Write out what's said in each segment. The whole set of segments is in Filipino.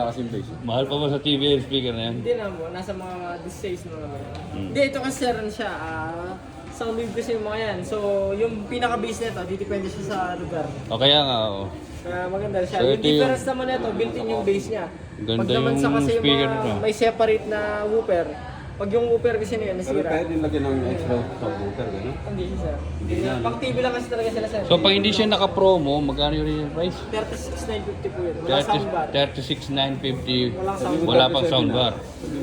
kasing base. Mahal pa ba sa TV yung speaker na yan? Hindi na mo, nasa mga 16 mo naman. Hindi, ito kasi sir, siya, sound wave kasi yung mga yan. So, yung pinaka-base nito, depende siya sa lugar. O kaya nga, oo. Kaya maganda siya. So, Yung ito yung- difference naman nito, built-in yung base niya. Ganda Pag naman yung sa kasi yung speaker mga nito. may separate na woofer, pag yung woofer kasi na yan, Pero nasira. pwede din lagyan ng extra subwoofer, gano'n? Hindi siya sir. Pang TV lang kasi talaga sila sir. So pag hindi siya naka-promo, magkano yung retail price? 36,950 po yun. Wala soundbar. 36,950. Walang soundbar. Wala pang soundbar.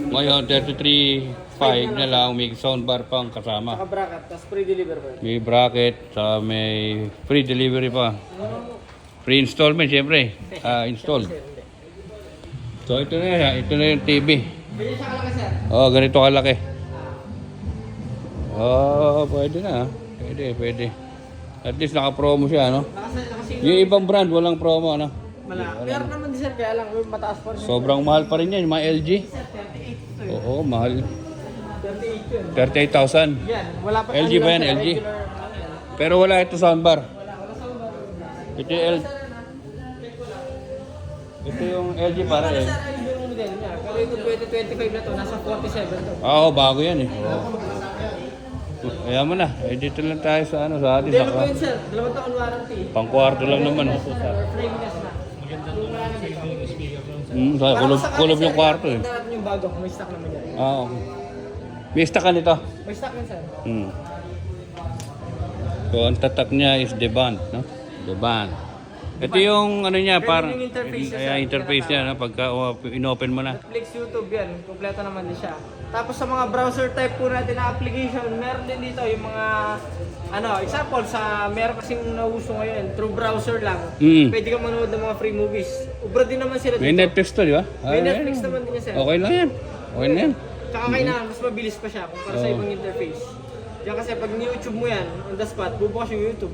Ngayon, 33,500 na lang, may soundbar pang kasama. Saka bracket, tapos pre-deliver po yun. May bracket, sa may free delivery pa. Free installment, syempre. Install. Sir, hindi. So ito na yung TV. Ganyan siya kalaki sir. Oh, ganito kalaki. Oh, pwede na. Pwede. At least naka-promo siya, no? Nakasin Yung ibang brand, walang promo, no? Wala. Meron naman din sir, kaya lang may mataas pa rin. Sobrang mahal pa rin yan, yung mga LG. Sir, 38 ito eh. Oo, mahal. 38 yun. 38,000. Yan, wala pa. LG ano ba lang, yan, sir, LG? regular, ano yan. Pero wala ito soundbar. Wala soundbar. Ito yung Ito yung LG para eh. Sir, ano yung model niya? Pero ito 2025 na to, nasa 47 to. Oo, bago yan eh. Kaya mo na, dito lang tayo sa ano, sa atin. Hindi, ano po yun sir? 2 taon warranty. Pang-kwarto lang naman. Or flameless na. Kulob yung kwarto eh. Maganda natin yung bago, may stock naman yan. Okay. May stock ka nito. May stock yan sir. So, ang tatak niya is the band, no? The band. Ito yung ano niya, Ganyan parang yung interface niya, sir. interface niya, no? Pagka in-open mo na. Netflix, YouTube yan. Kompleto naman din siya. Tapos sa mga browser type po natin na application, meron din dito yung mga example meron kasing nauso ngayon, through browser lang. Pwede ka manood ng mga free movies. Ubra din naman sila dito. May Netflix to, di ba? May Netflix naman din niya sir. Okay lang yan. Okay na yan. Tsaka kailangan, mas mabilis pa siya kumpara sa ibang interface. Diyan kasi pag ni-YouTube mo yan, on the spot, bubukas yung YouTube.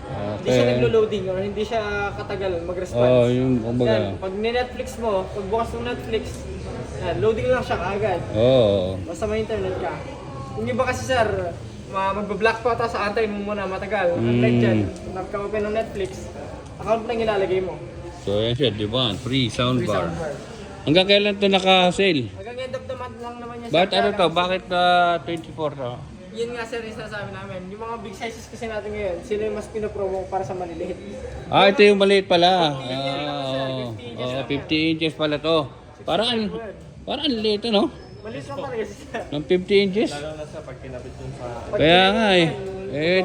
Hindi siya naglo-loading or hindi siya katagal mag-response. Oo, yung kumbaga. Yan, pag ni-Netflix mo, pag bukas ng Netflix, yan, loading lang siya kaagad. Oo. Basta may internet ka. Yung iba kasi sir, magba-block pa tapos aantayin mo muna matagal. Unlike dyan, nagka-open ng Netflix, account lang ilalagay mo. So yan siya, di ba? Free Free soundbar. soundbar. Hanggang kailan to naka-sale? Hanggang end of the month lang naman yan. Bakit sir. ano Kaya to? lang- Bakit 24 to? Yun nga sir, yung sinasabi namin. Yung mga big sizes kasi natin ngayon, sila yung mas pinopromo para sa maliliit. Ah, ito yung maliit pala. 50 inches lang siya, 50 inches lang 50 inches pala to. Parang ang liit, no? Maliit lang talaga siya. Ng 50 inches? Kaya nga eh.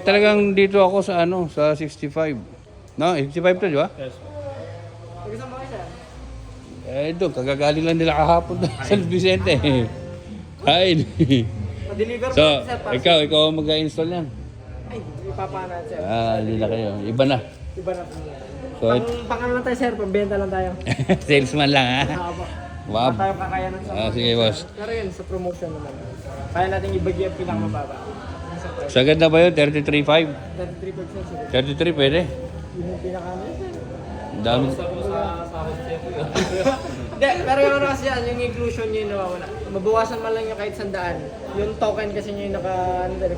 Talagang dito ako sa sa 65. No, 65 to, di ba? Nagkasama kayo sir? Doon, kagagaling lang nila kahapon sa San Vicente. Ay. Pa-deliver So, po sir. ikaw ang mag-install yan. Ay, ipapanaan sir. Hindi na kayo. Iba na. Iba na po. So, Pangalan lang tayo sir, pambenta lang tayo. salesman lang ha. Wow. Wala tayo kakayanan sa Sige boss. Pero yun, sa promotion naman. Kaya natin ibagi ang pinakamababa. Sagad na ba yun? 33.5? 33% sir. 33 pwede? Yun yung pinaka Ang dami. Hindi, pero yung kasi yan, yung inclusion nyo yung nawawala. Mabawasan man lang yung kahit 100. Yung token kasi nyo yung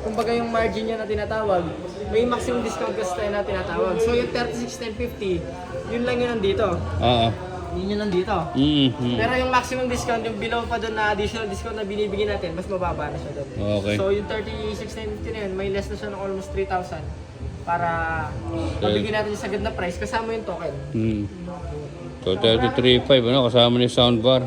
kumbaga yung margin nyo na tinatawag, may maximum discount kasi tayo na tinatawag. So yung 36,950, yun lang yun nandito. Oo. Yun yun nandito. Pero yung maximum discount, yung below pa doon na additional discount na binibigyan natin, mas mababa na siya doon. Okay. So yung 36,950 na yun, may less na siya ng almost 3,000 para mabigyan natin yung sagad na price kasama yung token. So 33.5 kasama ni soundbar.